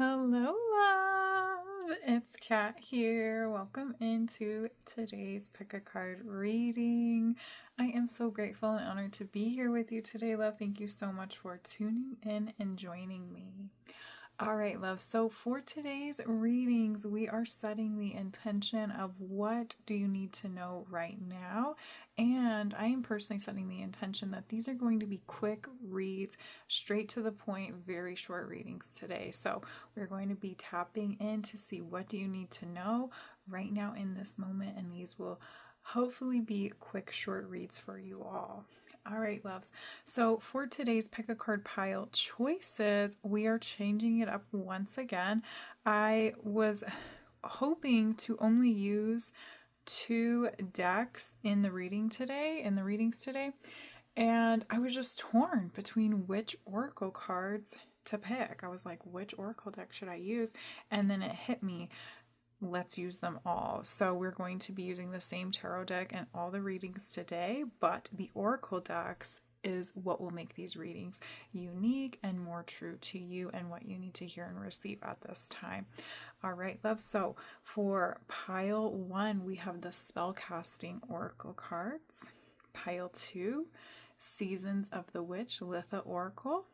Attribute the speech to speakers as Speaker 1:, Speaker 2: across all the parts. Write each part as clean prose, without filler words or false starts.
Speaker 1: Hello, love. It's Kat here. Welcome into today's pick a card reading. I am so grateful and honored to be here with you today, love. Thank you so much for tuning in and joining me. All right, love. So for today's readings, we are setting the intention of what do you need to know right now. And I am personally setting the intention that these are going to be quick reads, straight to the point, very short readings today. So we're going to be tapping in to see what do you need to know right now in this moment. And these will hopefully be quick, short reads for you all. All right, loves. So for today's pick a card pile choices, we are changing it up once again. I was hoping to only use 2 decks in the readings today, and I was just torn between which oracle cards to pick. I was like, which oracle deck should I use? And then it hit me, let's use them all. So we're going to be using the same tarot deck in all the readings today, but the oracle decks is what will make these readings unique and more true to you and what you need to hear and receive at this time. All right, love. So for pile 1, we have the Spellcasting oracle cards. Pile 2, Seasons of the Witch Litha oracle.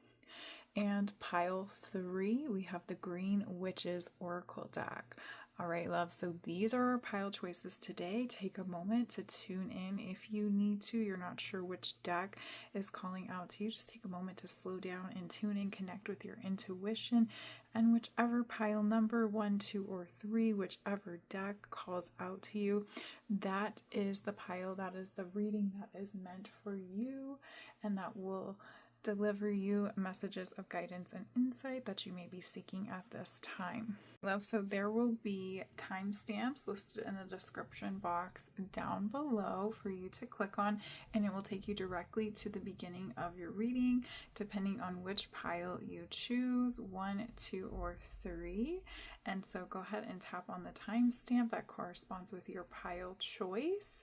Speaker 1: And pile 3, we have the Green Witches oracle deck. All right, love. So these are our pile choices today. Take a moment to tune in if you need to. You're not sure which deck is calling out to you. Just take a moment to slow down and tune in, connect with your intuition, and whichever pile number 1, 2, or 3, whichever deck calls out to you, that is the pile, that is the reading that is meant for you, and that will deliver you messages of guidance and insight that you may be seeking at this time. Love, so there will be timestamps listed in the description box down below for you to click on, and it will take you directly to the beginning of your reading, depending on which pile you choose, 1, 2, or 3. And so go ahead and tap on the timestamp that corresponds with your pile choice,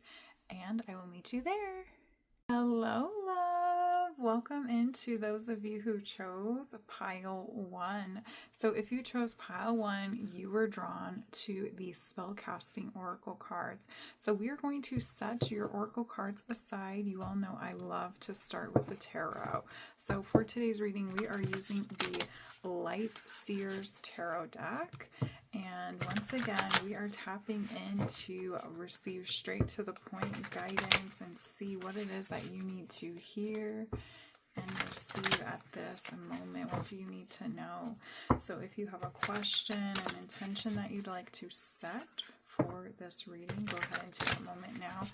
Speaker 1: and I will meet you there. Hello, love. Welcome into those of you who chose pile 1. So if you chose pile 1, you were drawn to the Spellcasting oracle cards. So we are going to set your oracle cards aside. You all know I love to start with the tarot. So for today's reading, we are using the Lightseers Tarot deck. And once again, we are tapping in to receive straight to the point guidance and see what it is that you need to hear and receive at this moment. What do you need to know? So if you have a question, an intention that you'd like to set for this reading, go ahead and take a moment now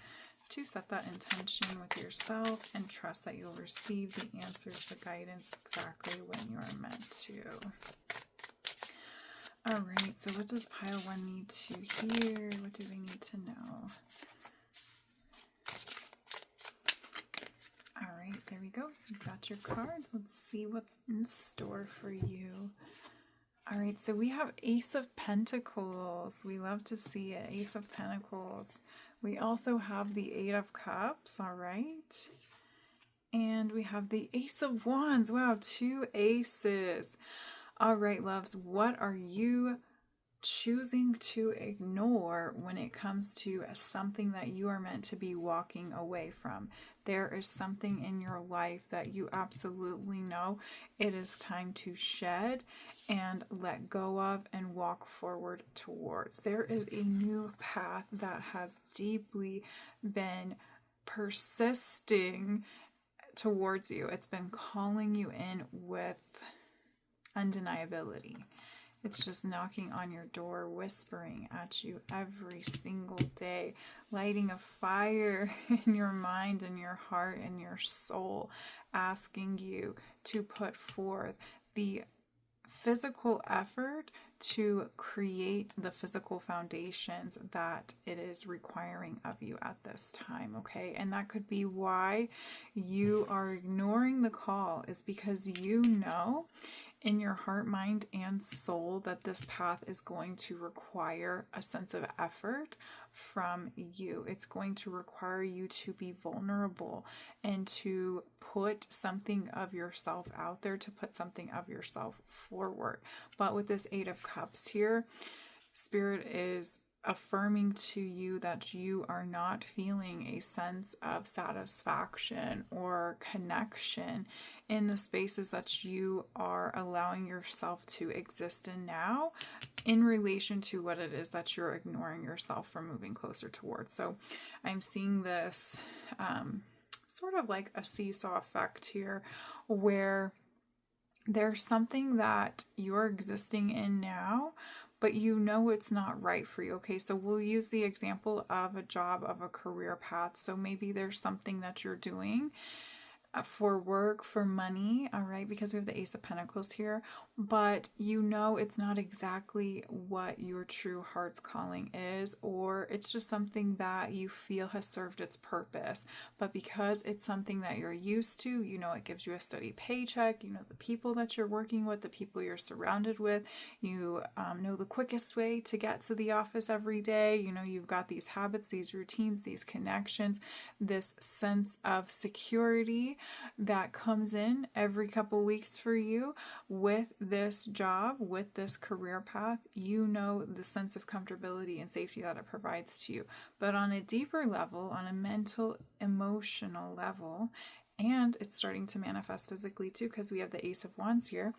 Speaker 1: to set that intention with yourself and trust that you'll receive the answers, the guidance exactly when you are meant to. All right, so what does pile 1 need to hear? What do they need to know? All right, there we go. You've got your cards. Let's see what's in store for you. All right, so we have Ace of Pentacles. We love to see it, Ace of Pentacles. We also have the 8 of Cups, all right? And we have the Ace of Wands. Wow, 2 aces. All right, loves, what are you choosing to ignore when it comes to something that you are meant to be walking away from? There is something in your life that you absolutely know it is time to shed and let go of and walk forward towards. There is a new path that has deeply been persisting towards you. It's been calling you in with undeniability. It's just knocking on your door, whispering at you every single day, lighting a fire in your mind and your heart and your soul, asking you to put forth the physical effort to create the physical foundations that it is requiring of you at this time, okay? And that could be why you are ignoring the call, is because you know in your heart, mind, and soul that this path is going to require a sense of effort from you. It's going to require you to be vulnerable and to put something of yourself out there, to put something of yourself forward. But with this Eight of Cups here, Spirit is affirming to you that you are not feeling a sense of satisfaction or connection in the spaces that you are allowing yourself to exist in now in relation to what it is that you're ignoring yourself from moving closer towards. So I'm seeing this sort of like a seesaw effect here, where there's something that you're existing in now, but you know it's not right for you. Okay, so we'll use the example of a job, of a career path. So maybe there's something that you're doing for work, for money, all right, because we have the Ace of Pentacles here, but you know it's not exactly what your true heart's calling is, or it's just something that you feel has served its purpose. But because it's something that you're used to, you know, it gives you a steady paycheck, you know, the people that you're working with, the people you're surrounded with, you know the quickest way to get to the office every day, you know, you've got these habits, these routines, these connections, this sense of security that comes in every couple weeks for you with this job, with this career path. You know the sense of comfortability and safety that it provides to you. But on a deeper level, on a mental, emotional level, and it's starting to manifest physically too, because we have the Ace of Wands here,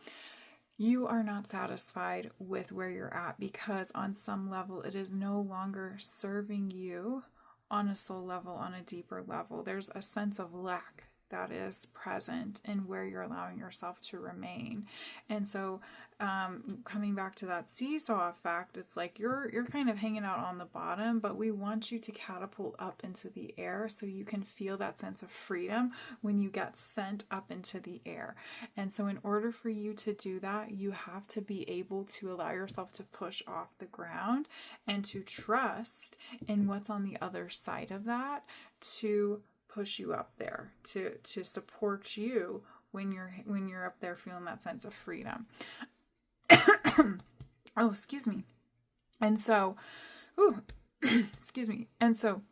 Speaker 1: you are not satisfied with where you're at, because on some level it is no longer serving you on a soul level, on a deeper level. There's a sense of lack that is present in where you're allowing yourself to remain. And so coming back to that seesaw effect, it's like you're kind of hanging out on the bottom, but we want you to catapult up into the air so you can feel that sense of freedom when you get sent up into the air. And so in order for you to do that, you have to be able to allow yourself to push off the ground and to trust in what's on the other side of that, to push you up there, to support you when you're up there feeling that sense of freedom. Oh, excuse me. And so, excuse me. And so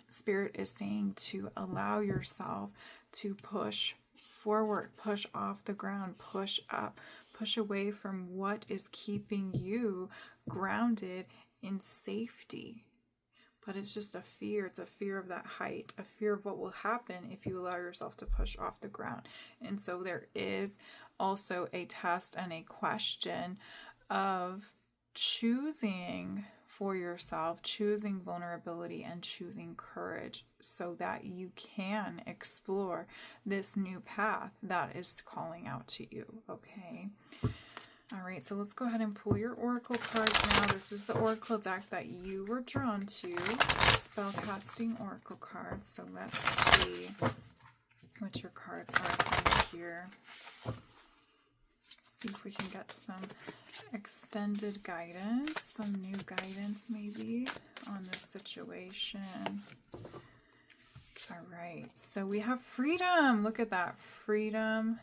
Speaker 1: Spirit is saying to allow yourself to push forward, push off the ground, push up, push away from what is keeping you grounded in safety. But it's just a fear. It's a fear of that height, a fear of what will happen if you allow yourself to push off the ground. And so there is also a test and a question of choosing for yourself, choosing vulnerability and choosing courage so that you can explore this new path that is calling out to you, okay? All right, so let's go ahead and pull your oracle cards now. This is the oracle deck that you were drawn to, Spellcasting oracle cards. So let's see what your cards are from here. See if we can get some extended guidance, some new guidance maybe on this situation. All right, so we have freedom. Look at that, freedom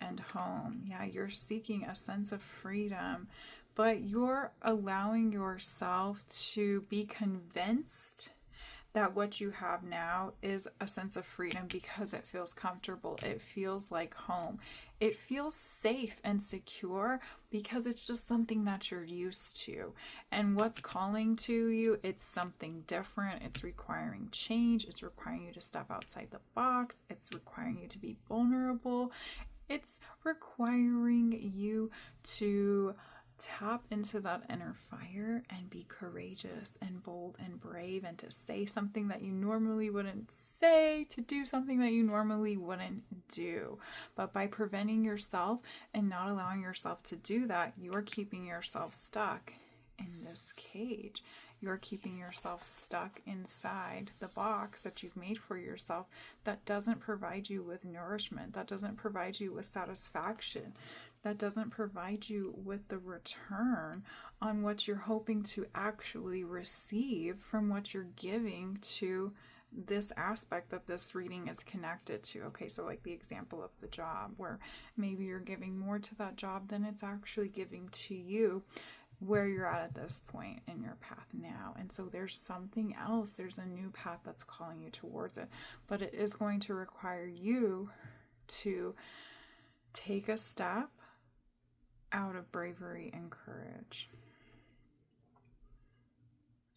Speaker 1: and home. Yeah, you're seeking a sense of freedom, but you're allowing yourself to be convinced that what you have now is a sense of freedom because it feels comfortable. It feels like home. It feels safe and secure because it's just something that you're used to. And what's calling to you, it's something different. It's requiring change. It's requiring you to step outside the box. It's requiring you to be vulnerable. It's requiring you to tap into that inner fire and be courageous and bold and brave, and to say something that you normally wouldn't say, to do something that you normally wouldn't do. But by preventing yourself and not allowing yourself to do that, you're keeping yourself stuck in this cage. You're keeping yourself stuck inside the box that you've made for yourself that doesn't provide you with nourishment, that doesn't provide you with satisfaction, that doesn't provide you with the return on what you're hoping to actually receive from what you're giving to this aspect that this reading is connected to. Okay, so like the example of the job, where maybe you're giving more to that job than it's actually giving to you, where you're at this point in your path now. And so there's something else, there's a new path that's calling you towards it, but it is going to require you to take a step out of bravery and courage.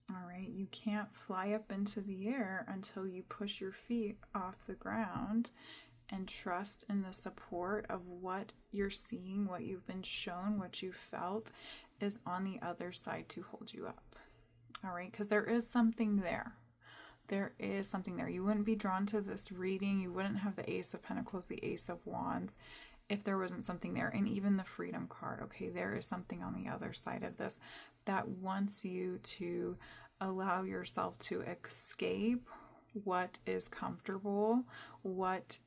Speaker 1: All right, you can't fly up into the air until you push your feet off the ground and trust in the support of what you're seeing, what you've been shown, what you felt is on the other side to hold you up. All right, because there is something there. There is something there. You wouldn't be drawn to this reading. You wouldn't have the Ace of Pentacles, the Ace of Wands, if there wasn't something there. And even the Freedom card, okay, there is something on the other side of this that wants you to allow yourself to escape what is comfortable, what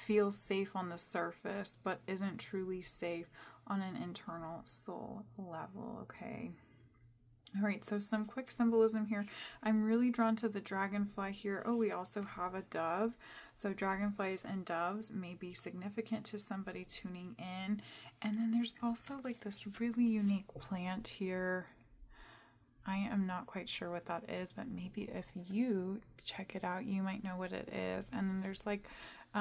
Speaker 1: feels safe on the surface, but isn't truly safe on an internal soul level, okay? All right, so some quick symbolism here. I'm really drawn to the dragonfly here. Oh, we also have a dove. So dragonflies and doves may be significant to somebody tuning in. And then there's also like this really unique plant here. I am not quite sure what that is, but maybe if you check it out, you might know what it is. And then there's like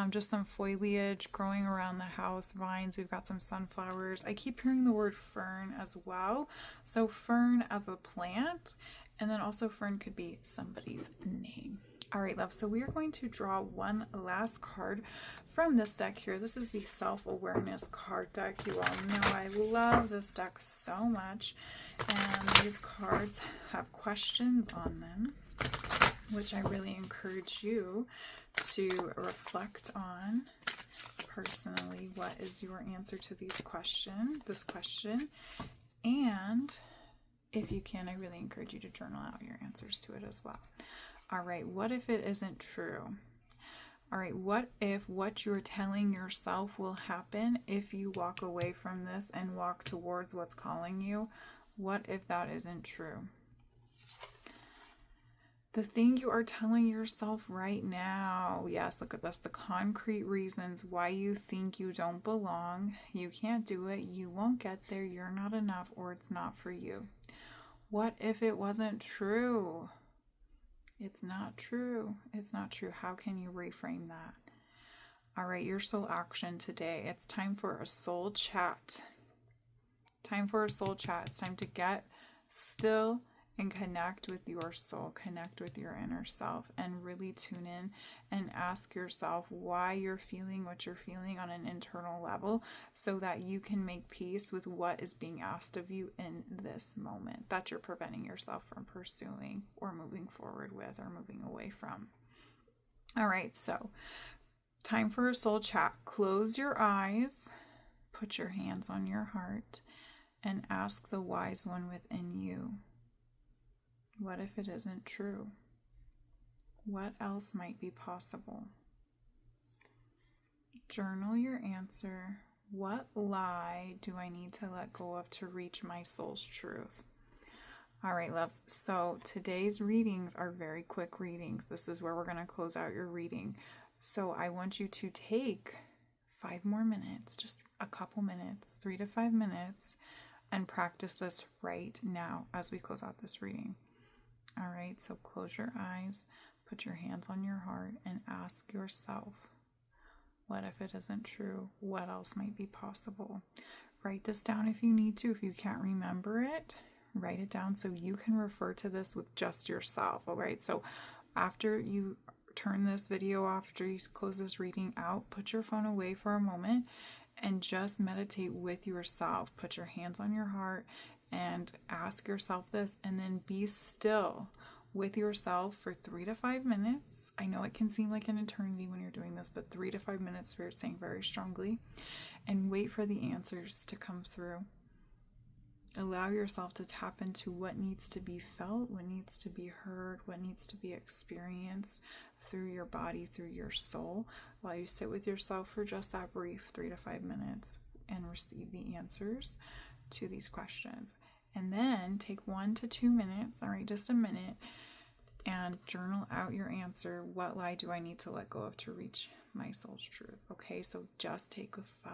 Speaker 1: just some foliage growing around the house, vines. We've got some sunflowers. I keep hearing the word fern as well. So fern as a plant, and then also fern could be somebody's name. All right, love. So we are going to draw one last card from this deck here. This is the Self-Awareness card deck. You all know I love this deck so much. And these cards have questions on them, which I really encourage you to reflect on personally. What is your answer to this question? And if you can, I really encourage you to journal out your answers to it as well. All right, what if it isn't true? All right, what if what you're telling yourself will happen if you walk away from this and walk towards what's calling you? What if that isn't true? The thing you are telling yourself right now, yes, look at this, the concrete reasons why you think you don't belong, you can't do it, you won't get there, you're not enough, or it's not for you. What if it wasn't true? It's not true. It's not true. How can you reframe that? All right, your soul action today. It's time for a soul chat. Time for a soul chat. It's time to get still and connect with your soul, connect with your inner self, and really tune in and ask yourself why you're feeling what you're feeling on an internal level, so that you can make peace with what is being asked of you in this moment that you're preventing yourself from pursuing or moving forward with or moving away from. All right, so time for a soul chat. Close your eyes, put your hands on your heart, and ask the wise one within you, what if it isn't true? What else might be possible? Journal your answer. What lie do I need to let go of to reach my soul's truth? All right, loves. So today's readings are very quick readings. This is where we're going to close out your reading. So I want you to take 5 more minutes, just a couple minutes, 3 to 5 minutes, and practice this right now as we close out this reading. All right, so close your eyes, put your hands on your heart, and ask yourself, what if it isn't true? What else might be possible? Write this down if you need to. If you can't remember it, write it down so you can refer to this with just yourself. All right, so after you turn this video off, after you close this reading out, put your phone away for a moment and just meditate with yourself. Put your hands on your heart and ask yourself this, and then be still with yourself for 3 to 5 minutes. I know it can seem like an eternity when you're doing this, but 3 to 5 minutes, Spirit's saying very strongly, and wait for the answers to come through. Allow yourself to tap into what needs to be felt, what needs to be heard, what needs to be experienced through your body, through your soul, while you sit with yourself for just that brief 3 to 5 minutes and receive the answers to these questions. And then take 1 to 2 minutes, all right, just a minute, and journal out your answer. What lie do I need to let go of to reach my soul's truth? Okay, so just take 5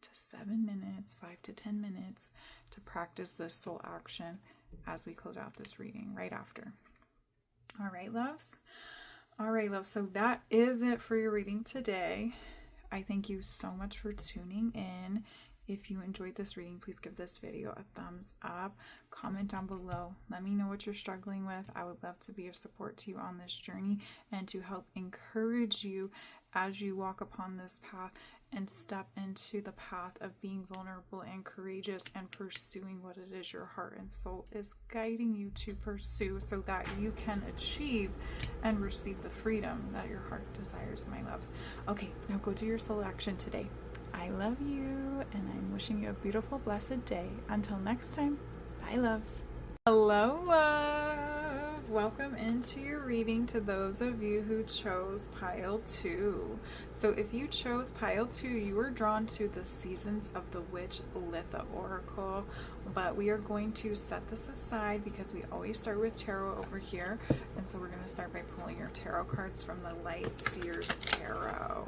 Speaker 1: to 7 minutes, 5 to 10 minutes to practice this soul action as we close out this reading right after. All right, loves. All right, loves. So that is it for your reading today. I thank you so much for tuning in. If you enjoyed this reading, please give this video a thumbs up. Comment down below. Let me know what you're struggling with. I would love to be of support to you on this journey and to help encourage you as you walk upon this path and step into the path of being vulnerable and courageous and pursuing what it is your heart and soul is guiding you to pursue, so that you can achieve and receive the freedom that your heart desires, my loves. Okay, now go do your soul action today. I love you, and I'm wishing you a beautiful, blessed day. Until next time, bye, loves. Hello, love. Welcome into your reading to those of you who chose pile 2. So if you chose pile 2, you were drawn to the Seasons of the Witch Litha Oracle, but we are going to set this aside because we always start with tarot over here, and so we're going to start by pulling your tarot cards from the Lightseers Tarot.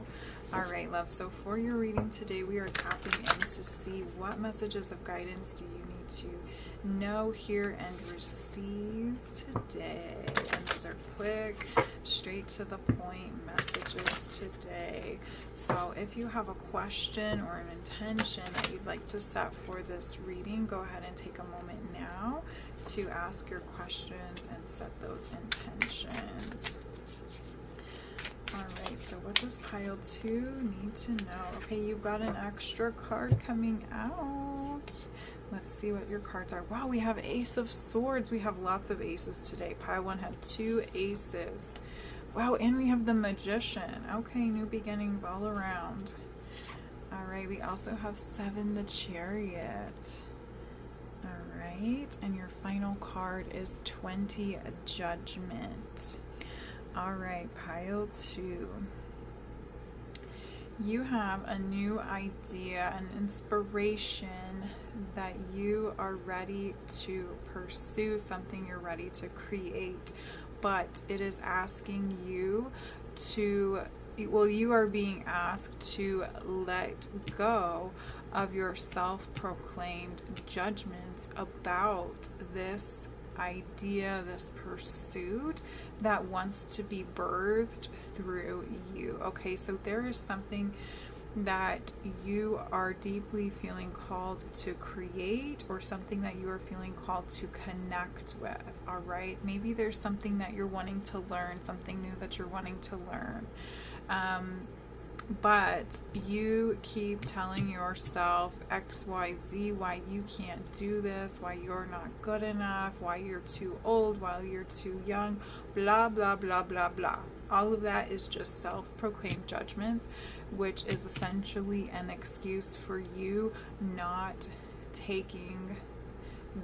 Speaker 1: All right, love. So for your reading today, we are tapping in to see what messages of guidance do you need to know, hear, and receive today. And these are quick, straight to the point messages today. So if you have a question or an intention that you'd like to set for this reading, go ahead and take a moment now to ask your questions and set those intentions. Alright, so what does pile 2 need to know? Okay, you've got an extra card coming out. Let's see what your cards are. Wow, we have Ace of Swords. We have lots of aces today. Pile 1 had 2 aces. Wow, and we have the Magician. Okay, new beginnings all around. Alright, we also have 7, the Chariot. Alright, and your final card is 20, Judgment. All right, pile 2. You have a new idea, an inspiration that you are ready to pursue, something you're ready to create, but it is asking you to, well, you are being asked to let go of your self-proclaimed judgments about this idea, this pursuit that wants to be birthed through you. Okay, so there is something that you are deeply feeling called to create, or something that you are feeling called to connect with. All right, maybe there's something that you're wanting to learn, something new that you're wanting to learn, but you keep telling yourself XYZ, why you can't do this, why you're not good enough, why you're too old, why you're too young, blah, blah, blah, blah, blah. All of that is just self-proclaimed judgments, which is essentially an excuse for you not taking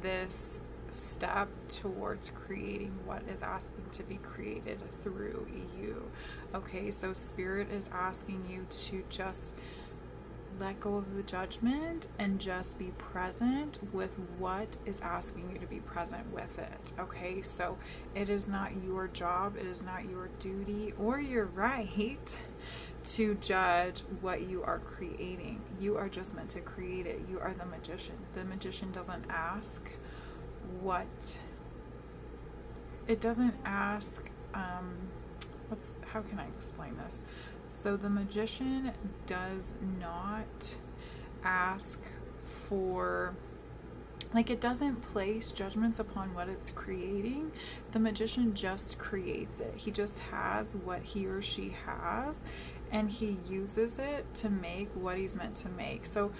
Speaker 1: this step towards creating what is asking to be created through you. Okay, so Spirit is asking you to just let go of the judgment and just be present with what is asking you to be present with it. Okay, so it is not your job, it is not your duty or your right to judge what you are creating. You are just meant to create it. You are the magician. The magician doesn't ask what, it doesn't ask, how can I explain this? So the magician does not ask for, like, it doesn't place judgments upon what it's creating. The magician just creates it. He just has what he or she has, and he uses it to make what he's meant to make. So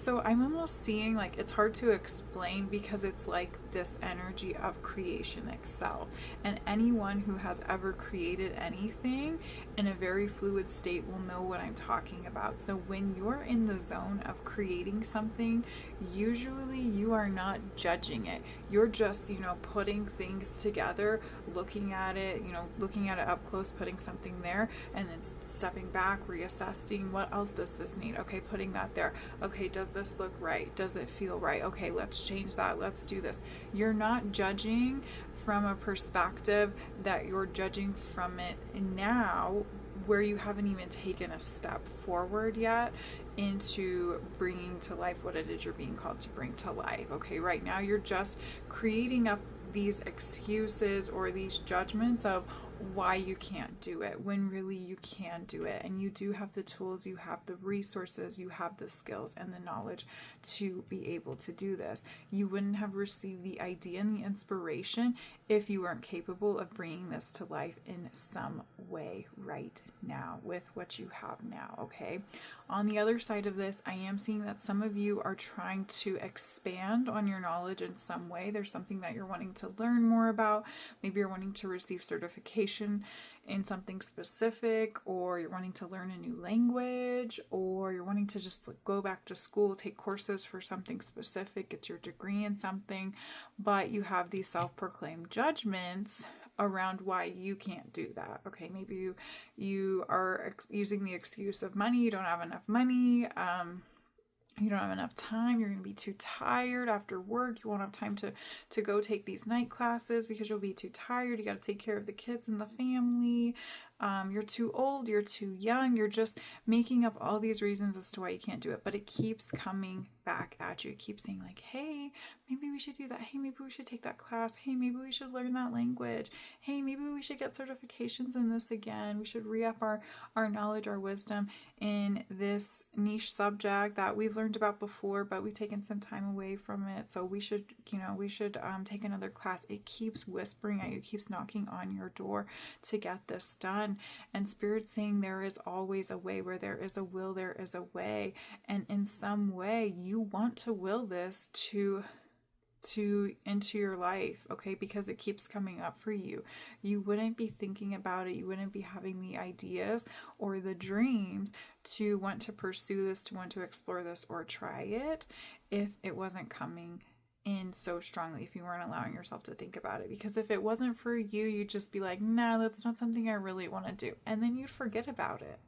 Speaker 1: I'm almost seeing, like, it's hard to explain because it's like this energy of creation itself. And anyone who has ever created anything in a very fluid state will know what I'm talking about. So when you're in the zone of creating something, usually you are not judging it. You're just, putting things together, looking at it, looking at it up close, putting something there, and then stepping back, reassessing, what else does this need? Okay, putting that there. Okay, does this look right? Does it feel right? Okay, let's change that. Let's do this. You're not judging from a perspective that you're judging from it now, where you haven't even taken a step forward yet into bringing to life what it is you're being called to bring to life. Okay, right now you're just creating up these excuses or these judgments of why you can't do it, when really you can do it. And you do have the tools, you have the resources, you have the skills and the knowledge to be able to do this. You wouldn't have received the idea and the inspiration if you weren't capable of bringing this to life in some way right now with what you have now. Okay, on the other side of this, I am seeing that some of you are trying to expand on your knowledge in some way. There's something that you're wanting to learn more about. Maybe you're wanting to receive certification in something specific, or you're wanting to learn a new language, or you're wanting to just go back to school, take courses for something specific, get your degree in something, but you have these self-proclaimed judgments around why you can't do that. Okay, maybe you are using the excuse of money. You don't have enough money. You don't have enough time. You're going to be too tired after work. You won't have time to go take these night classes because you'll be too tired. You got to take care of the kids and the family. You're too old. You're too young. You're just making up all these reasons as to why you can't do it. But it keeps coming back at you. It keeps saying like, hey, maybe we should do that. Hey, maybe we should take that class. Hey, maybe we should learn that language. Hey, maybe we should get certifications in this again. We should re-up our knowledge, our wisdom in this niche subject that we've learned about before, but we've taken some time away from it. So we should take another class. It keeps whispering at you, keeps knocking on your door to get this done. And Spirit's saying there is always a way. Where there is a will, there is a way. And in some way, you want to will this to into your life, okay? Because it keeps coming up for you. You wouldn't be thinking about it. You wouldn't be having the ideas or the dreams to want to pursue this, to want to explore this or try it if it wasn't coming in so strongly, if you weren't allowing yourself to think about it. Because if it wasn't for you, you'd just be like, nah, that's not something I really want to do. And then you'd forget about it.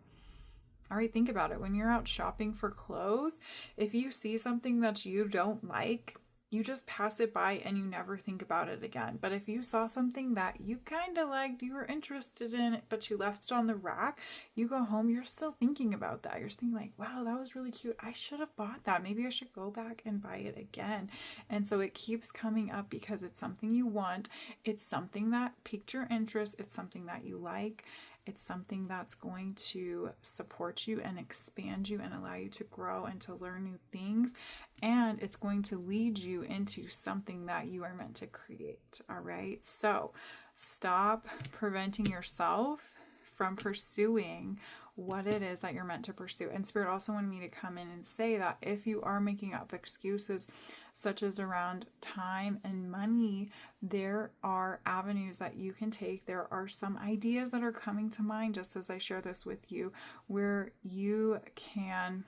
Speaker 1: All right, think about it. When you're out shopping for clothes, if you see something that you don't like, you just pass it by and you never think about it again. But if you saw something that you kind of liked, you were interested in it, but you left it on the rack, you go home, you're still thinking about that. You're thinking like, wow, that was really cute. I should have bought that. Maybe I should go back and buy it again. And so it keeps coming up because it's something you want. It's something that piqued your interest. It's something that you like. It's something that's going to support you and expand you and allow you to grow and to learn new things. And it's going to lead you into something that you are meant to create. All right. So stop preventing yourself from pursuing what it is that you're meant to pursue. And Spirit also wanted me to come in and say that if you are making up excuses, such as around time and money, there are avenues that you can take. There are some ideas that are coming to mind just as I share this with you, where you can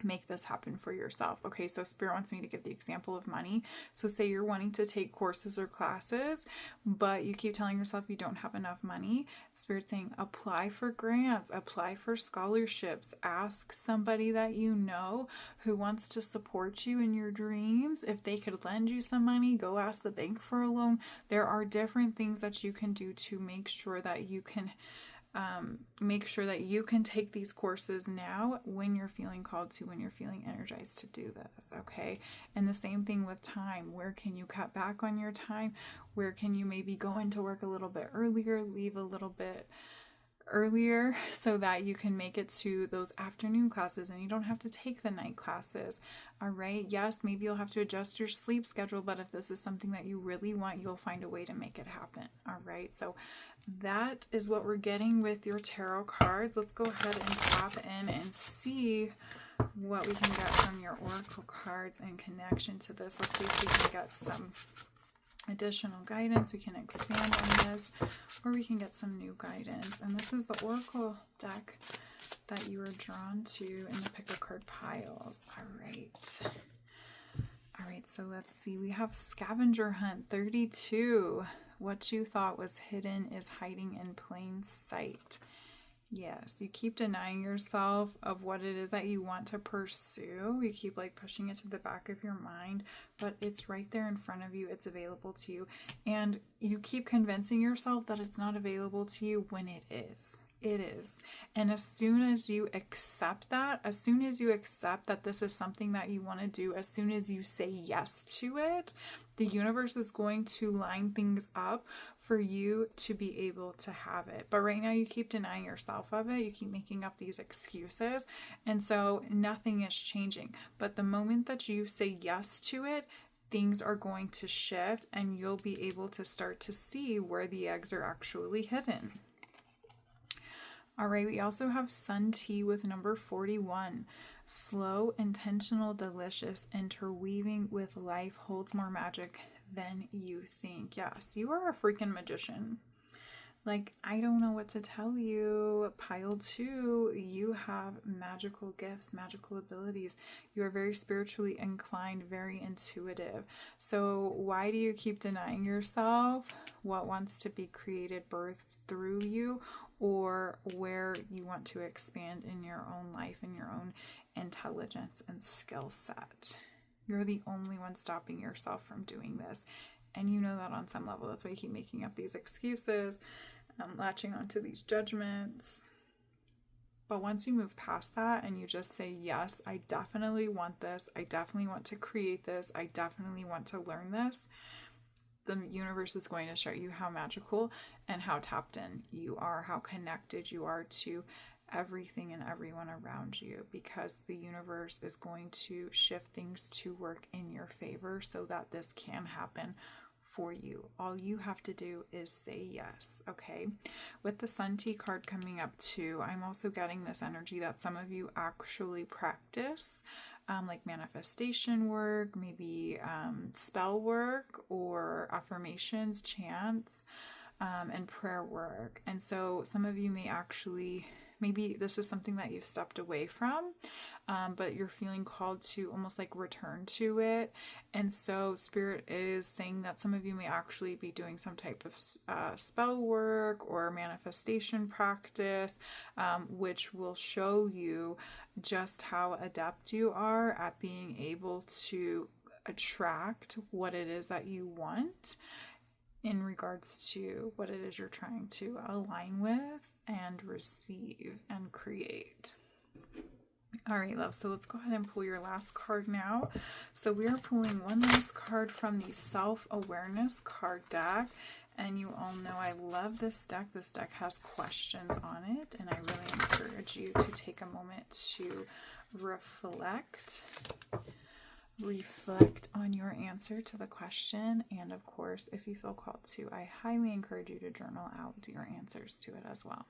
Speaker 1: make this happen for yourself. Okay, so Spirit wants me to give the example of money. So say you're wanting to take courses or classes, but you keep telling yourself you don't have enough money. Spirit's saying apply for grants, apply for scholarships, ask somebody that you know who wants to support you in your dreams. If they could lend you some money, go ask the bank for a loan. There are different things that you can do to make sure that you can take these courses now when you're feeling called to, when you're feeling energized to do this, okay? And the same thing with time. Where can you cut back on your time? Where can you maybe go into work a little bit earlier, leave a little bit earlier so that you can make it to those afternoon classes and you don't have to take the night classes. All right. Yes, maybe you'll have to adjust your sleep schedule, but if this is something that you really want, you'll find a way to make it happen. All right. So that is what we're getting with your tarot cards. Let's go ahead and tap in and see what we can get from your oracle cards in connection to this. Let's see if we can get some additional guidance. We can expand on this, or we can get some new guidance. And this is the oracle deck that you are drawn to in the pick a card piles. All right, so let's see. We have Scavenger Hunt 32. What you thought was hidden is hiding in plain sight. Yes, you keep denying yourself of what it is that you want to pursue. You keep like pushing it to the back of your mind, but it's right there in front of you. It's available to you. And you keep convincing yourself that it's not available to you when it is. It is. And as soon as you accept that, as soon as you accept that this is something that you want to do, as soon as you say yes to it, the universe is going to line things up for you to be able to have it. But right now you keep denying yourself of it. You keep making up these excuses. And so nothing is changing. But the moment that you say yes to it, things are going to shift and you'll be able to start to see where the eggs are actually hidden. All right, we also have Sun Tea with number 41. Slow, intentional, delicious, interweaving with life holds more magic than you think. Yes, you are a freaking magician. Like, I don't know what to tell you. Pile 2, you have magical gifts, magical abilities. You are very spiritually inclined, very intuitive. So why do you keep denying yourself what wants to be created, birthed through you, or where you want to expand in your own life and your own intelligence and skill set? You're the only one stopping yourself from doing this. And you know that on some level. That's why you keep making up these excuses, latching onto these judgments. But once you move past that and you just say, yes, I definitely want this. I definitely want to create this. I definitely want to learn this. The universe is going to show you how magical and how tapped in you are, how connected you are to everything and everyone around you, because the universe is going to shift things to work in your favor so that this can happen for you. All you have to do is say yes, okay? With the Sun Tea card coming up too, I'm also getting this energy that some of you actually practice like manifestation work, maybe spell work or affirmations, chants, and prayer work. And so some of you may actually, maybe this is something that you've stepped away from, but you're feeling called to almost like return to it. And so Spirit is saying that some of you may actually be doing some type of spell work or manifestation practice, which will show you just how adept you are at being able to attract what it is that you want in regards to what it is you're trying to align with and receive and create. All right, love. So let's go ahead and pull your last card now. So we are pulling one last card from the Self-Awareness card deck. And you all know I love this deck. This deck has questions on it. And I really encourage you to take a moment to reflect on your answer to the question. And of course, if you feel called to, I highly encourage you to journal out your answers to it as well.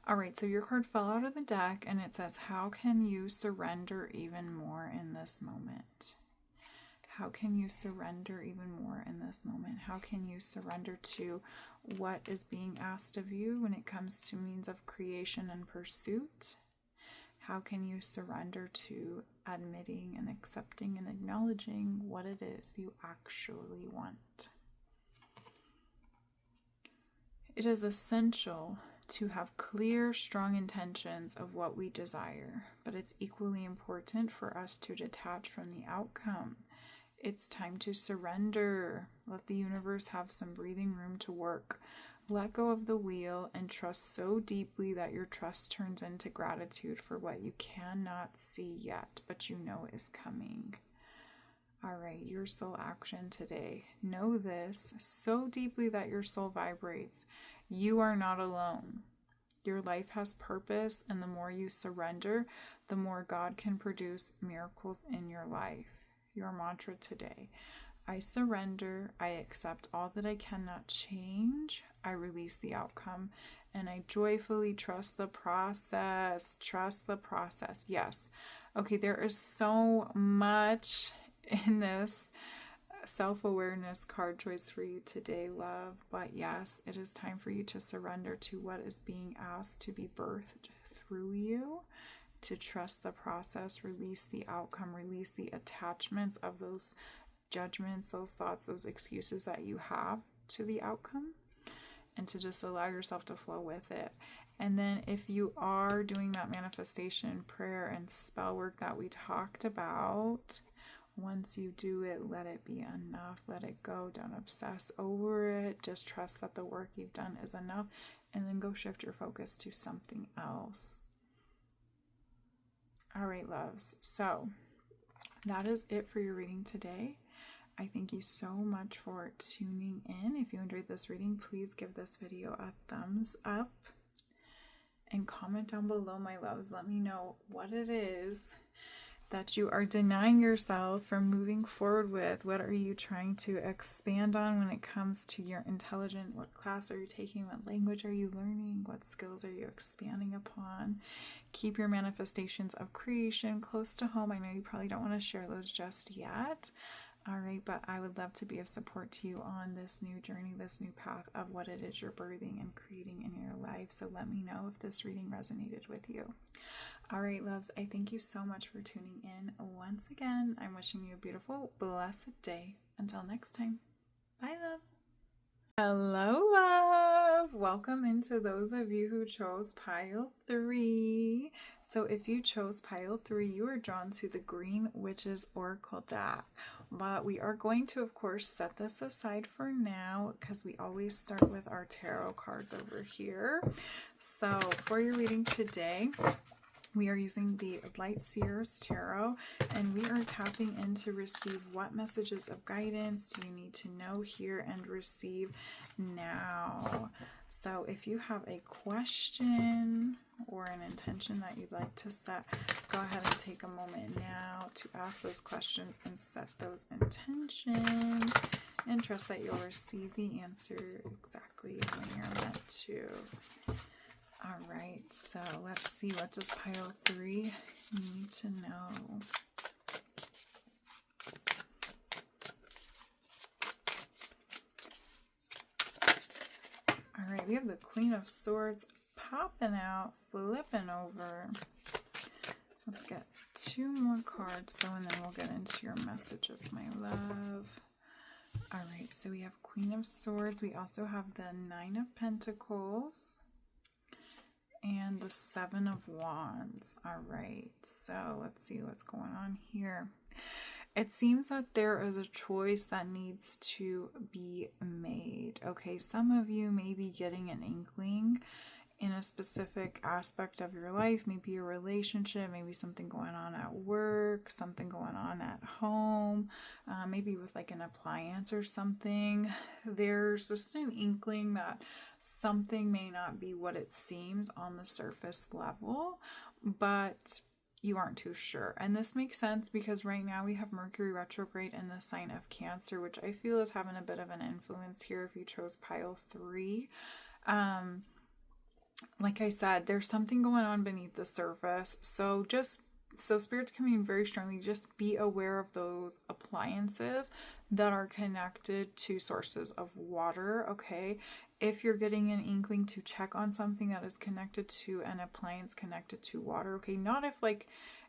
Speaker 1: All right, so your card fell out of the deck and it says, how can you surrender even more in this moment? How can you surrender even more in this moment? How can you surrender to what is being asked of you when it comes to means of creation and pursuit? How can you surrender to admitting and accepting and acknowledging what it is you actually want? It is essential to have clear, strong intentions of what we desire, but it's equally important for us to detach from the outcome. It's time to surrender. Let the universe have some breathing room to work. Let go of the wheel and trust so deeply that your trust turns into gratitude for what you cannot see yet, but you know is coming. All right, your soul action today. Know this so deeply that your soul vibrates. You are not alone. Your life has purpose, and the more you surrender, the more God can produce miracles in your life. Your mantra today: I surrender, I accept all that I cannot change, I release the outcome, and I joyfully trust the process. Trust the process. Yes. Okay, there is so much in this self-awareness card choice for you today, love. But yes, it is time for you to surrender to what is being asked to be birthed through you, to trust the process, release the outcome, release the attachments of those judgments, those thoughts, those excuses that you have to the outcome, and to just allow yourself to flow with it. And then if you are doing that manifestation, prayer, and spell work that we talked about, once you do it, let it be enough. Let it go. Don't obsess over it. Just trust that the work you've done is enough. And then go shift your focus to something else. All right, loves. So that is it for your reading today. I thank you so much for tuning in. If you enjoyed this reading, please give this video a thumbs up and comment down below, my loves. Let me know what it is that you are denying yourself from moving forward with. What are you trying to expand on when it comes to your intelligence? What class are you taking? What language are you learning? What skills are you expanding upon? Keep your manifestations of creation close to home. I know you probably don't want to share those just yet. All right, but I would love to be of support to you on this new journey, this new path of what it is you're birthing and creating in your life. So let me know if this reading resonated with you. All right, loves, I thank you so much for tuning in. Once again, I'm wishing you a beautiful, blessed day. Until next time, bye, love. Hello, love. Welcome into those of you who chose pile 3. So if you chose pile 3, you are drawn to the Green Witch's Oracle deck. But we are going to, of course, set this aside for now because we always start with our tarot cards over here. So for your reading today, we are using the Lightseers Tarot, and we are tapping in to receive what messages of guidance do you need to know, hear, and receive now. So if you have a question or an intention that you'd like to set, go ahead and take a moment now to ask those questions and set those intentions, and trust that you'll receive the answer exactly when you're meant to. All right, so let's see, what does pile 3 need to know? All right, we have the Queen of Swords popping out, flipping over. Let's get 2 more cards though, and then we'll get into your messages, my love. All right, so we have Queen of Swords. We also have the 9 of Pentacles and the 7 of Wands. All right, so let's see what's going on here. It seems that there is a choice that needs to be made. Okay, some of you may be getting an inkling in a specific aspect of your life, maybe a relationship, maybe something going on at work, something going on at home, maybe with like an appliance or something. There's just an inkling that something may not be what it seems on the surface level, but you aren't too sure. And this makes sense because right now we have Mercury retrograde in the sign of Cancer, which I feel is having a bit of an influence here if you chose pile 3. Like I said, there's something going on beneath the surface. So Spirit's coming very strongly. Just be aware of those appliances that are connected to sources of water, okay? If you're getting an inkling to check on something that is connected to an appliance connected to water, okay? Not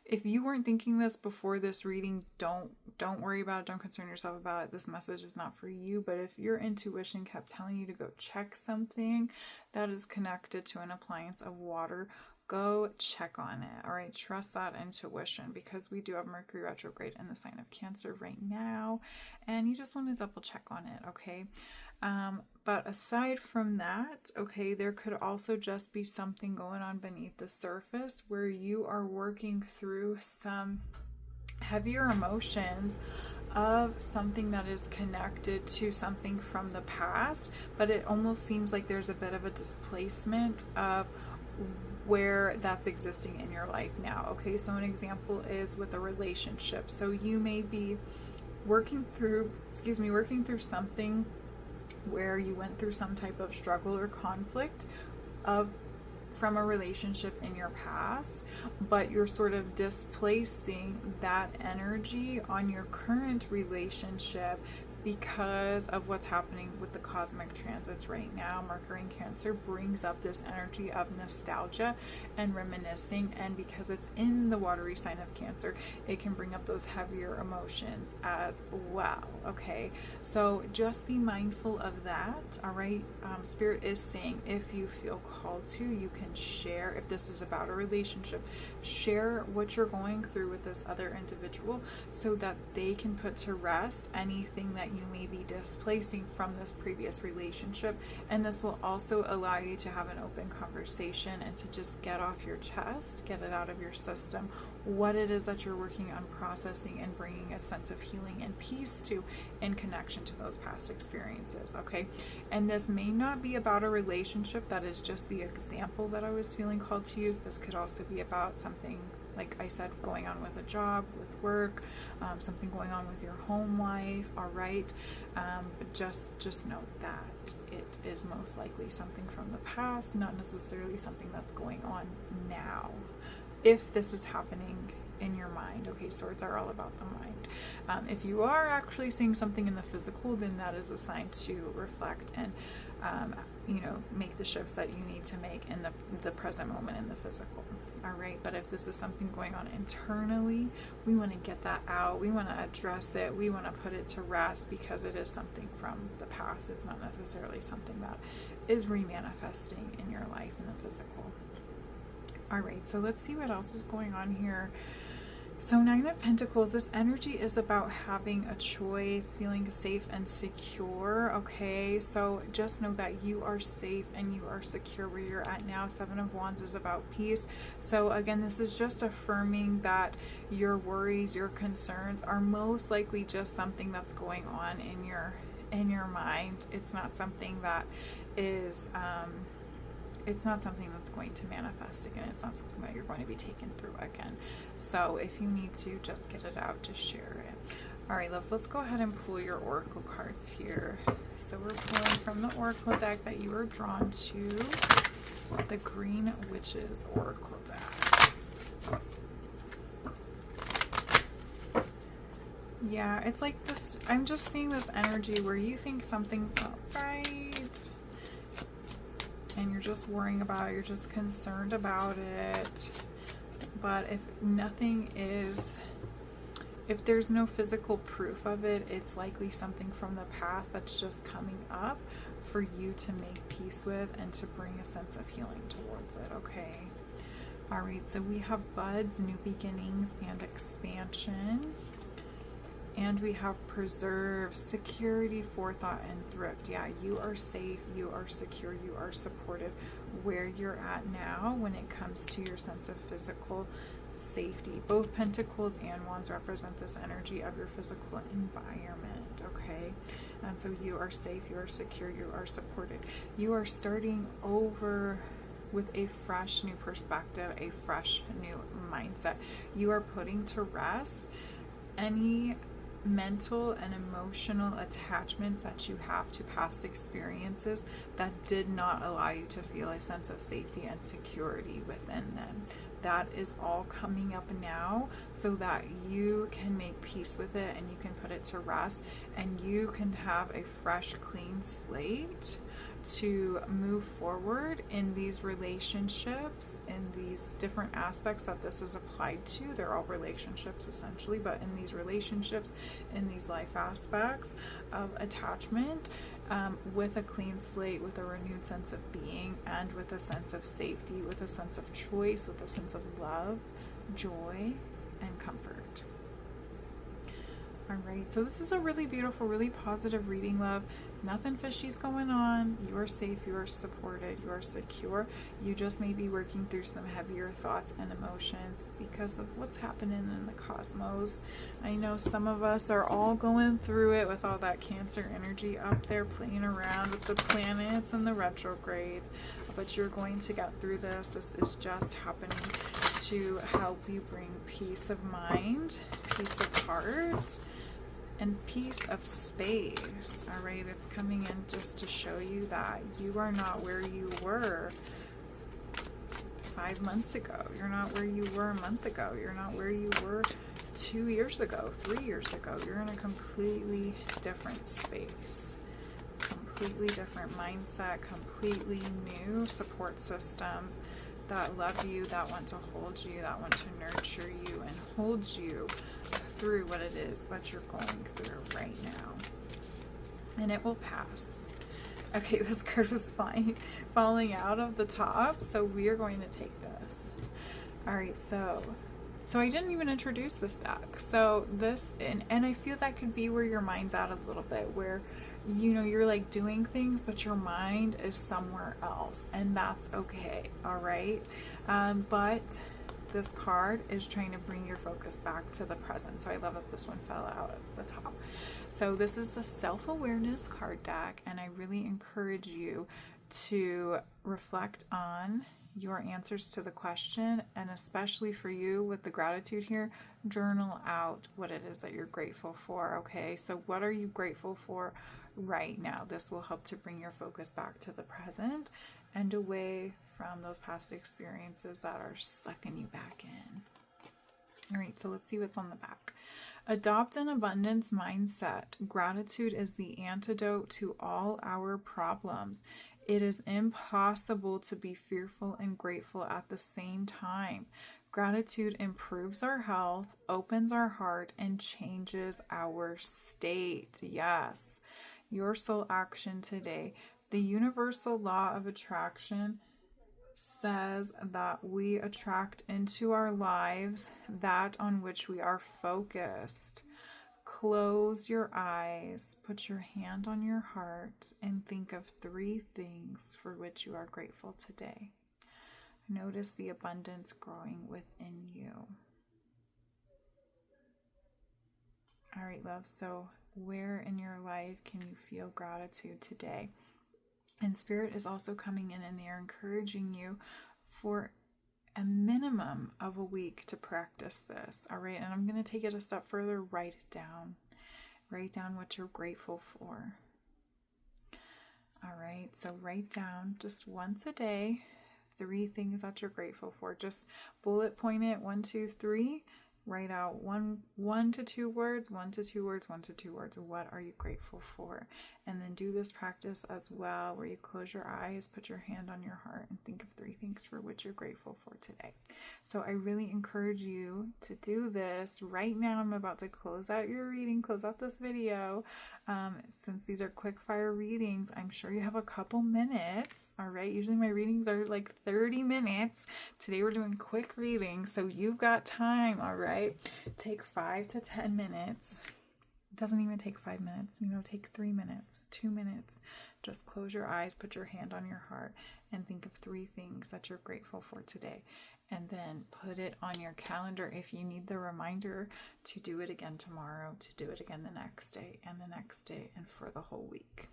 Speaker 1: if you weren't thinking this before this reading, don't worry about it. Don't concern yourself about it. This message is not for you. But if your intuition kept telling you to go check something that is connected to an appliance of water, go check on it. All right, trust that intuition, because we do have Mercury retrograde in the sign of Cancer right now, and you just want to double check on it, okay? But aside from that, okay, there could also just be something going on beneath the surface where you are working through some heavier emotions of something that is connected to something from the past, but it almost seems like there's a bit of a displacement of where that's existing in your life now. Okay, so an example is with a relationship. So you may be working through something where you went through some type of struggle or conflict from a relationship in your past, but you're sort of displacing that energy on your current relationship because of what's happening with the cosmic transits right now. Mercury in Cancer brings up this energy of nostalgia and reminiscing, and because it's in the watery sign of Cancer, it can bring up those heavier emotions as well. Okay, so just be mindful of that. All right, Spirit is saying if you feel called to, you can share. If this is about a relationship, share what you're going through with this other individual so that they can put to rest anything that you may be displacing from this previous relationship. And this will also allow you to have an open conversation and to just get off your chest, get it out of your system, what it is that you're working on processing and bringing a sense of healing and peace to in connection to those past experiences. Okay, and this may not be about a relationship. That is just the example that I was feeling called to use. This could also be about something, like I said, going on with a job, with work, something going on with your home life. All right, but just note that it is most likely something from the past, not necessarily something that's going on now, if this is happening in your mind. Okay, swords are all about the mind. If you are actually seeing something in the physical, then that is a sign to reflect and make the shifts that you need to make in the present moment in the physical. All right, but if this is something going on internally, we want to get that out. We want to address it. We want to put it to rest, because it is something from the past. It's not necessarily something that is remanifesting in your life in the physical. All right, so let's see what else is going on here. So 9 of Pentacles, this energy is about having a choice, feeling safe and secure. Okay, so just know that you are safe and you are secure where you're at now. 7 of Wands is about peace. So again, this is just affirming that your worries, your concerns are most likely just something that's going on in your mind. It's not something that is it's not something that's going to manifest again. It's not something that you're going to be taken through again. So if you need to, just get it out, just share it. All right, loves, let's go ahead and pull your oracle cards here. So we're pulling from the oracle deck that you were drawn to, the Green Witches oracle deck. Yeah, it's like this, I'm just seeing this energy where you think something's not right, and you're just worrying about it, you're just concerned about it. But if there's no physical proof of it, it's likely something from the past that's just coming up for you to make peace with and to bring a sense of healing towards it. Okay. All right, so we have buds, new beginnings, and expansion. And we have preserve, security, forethought, and thrift. Yeah, you are safe, you are secure, you are supported where you're at now when it comes to your sense of physical safety. Both Pentacles and Wands represent this energy of your physical environment, okay? And so you are safe, you are secure, you are supported. You are starting over with a fresh new perspective, a fresh new mindset. You are putting to rest any mental and emotional attachments that you have to past experiences that did not allow you to feel a sense of safety and security within them. That is all coming up now so that you can make peace with it and you can put it to rest and you can have a fresh, clean slate to move forward in these relationships, in these different aspects that this is applied to. They're all relationships essentially, but in these relationships, in these life aspects of attachment, with a clean slate, with a renewed sense of being, and with a sense of safety, with a sense of choice, with a sense of love, joy, and comfort. All right, so this is a really beautiful, really positive reading, love. Nothing fishy's going on. You are safe, you are supported, you are secure. You just may be working through some heavier thoughts and emotions because of what's happening in the cosmos. I know some of us are all going through it with all that Cancer energy up there playing around with the planets and the retrogrades, but you're going to get through this. This is just happening to help you bring peace of mind, peace of heart, and peace of space. All right, it's coming in just to show you that you are not where you were 5 months ago. You're not where you were a month ago. You're not where you were 2 years ago, 3 years ago. You're in a completely different space, completely different mindset, completely new support systems that love you, that want to hold you, that want to nurture you and hold you through what it is that you're going through right now. And it will pass. Okay, this card was falling out of the top, so we are going to take this. All right, so I didn't even introduce this deck. So this, and I feel that could be where your mind's at a little bit, where, you know, you're like doing things, but your mind is somewhere else, and that's okay, all right? But this card is trying to bring your focus back to the present. So I love that this one fell out at the top. So this is the self-awareness card deck, and I really encourage you to reflect on your answers to the question, and especially for you with the gratitude here, journal out what it is that you're grateful for, okay? So what are you grateful for right now? This will help to bring your focus back to the present and away from those past experiences that are sucking you back in. All right, so let's see what's on the back. Adopt an abundance mindset. Gratitude is the antidote to all our problems. It is impossible to be fearful and grateful at the same time. Gratitude improves our health, opens our heart, and changes our state. Yes, your soul action today. The universal law of attraction says that we attract into our lives that on which we are focused. Close your eyes, put your hand on your heart, and think of 3 things for which you are grateful today. Notice the abundance growing within you. All right, love. So where in your life can you feel gratitude today? And Spirit is also coming in, and they're encouraging you for a minimum of a week to practice this. All right. And I'm going to take it a step further. Write it down. Write down what you're grateful for. All right. So write down just once a day, 3 things that you're grateful for. Just bullet point it, 1, 2, 3. Write out one to two words, 1 to 2 words, 1 to 2 words. What are you grateful for? And then do this practice as well, where you close your eyes, put your hand on your heart, and think of 3 things for which you're grateful for today. So I really encourage you to do this. Right now, I'm about to close out your reading, close out this video. Since these are quick fire readings, I'm sure you have a couple minutes. All right. Usually my readings are like 30 minutes. Today we're doing quick readings, so you've got time. All right. Take 5 to 10 minutes. It doesn't even take 5 minutes. You know, take 3 minutes, 2 minutes. Just close your eyes, put your hand on your heart, and think of 3 things that you're grateful for today. And then put it on your calendar if you need the reminder to do it again tomorrow, to do it again the next day, and the next day, and for the whole week.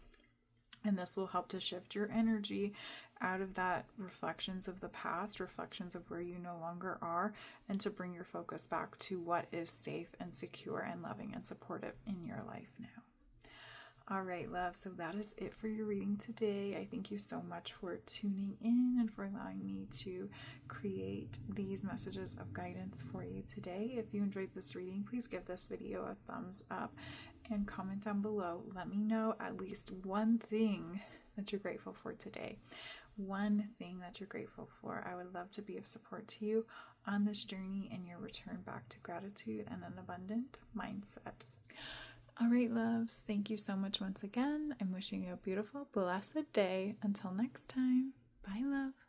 Speaker 1: And this will help to shift your energy out of that reflections of the past, reflections of where you no longer are, and to bring your focus back to what is safe and secure and loving and supportive in your life now. All right, love. So that is it for your reading today. I thank you so much for tuning in and for allowing me to create these messages of guidance for you today. If you enjoyed this reading, please give this video a thumbs up and comment down below. Let me know at least 1 thing that you're grateful for today. 1 thing that you're grateful for. I would love to be of support to you on this journey and your return back to gratitude and an abundant mindset. All right, loves. Thank you so much once again. I'm wishing you a beautiful, blessed day. Until next time. Bye, love.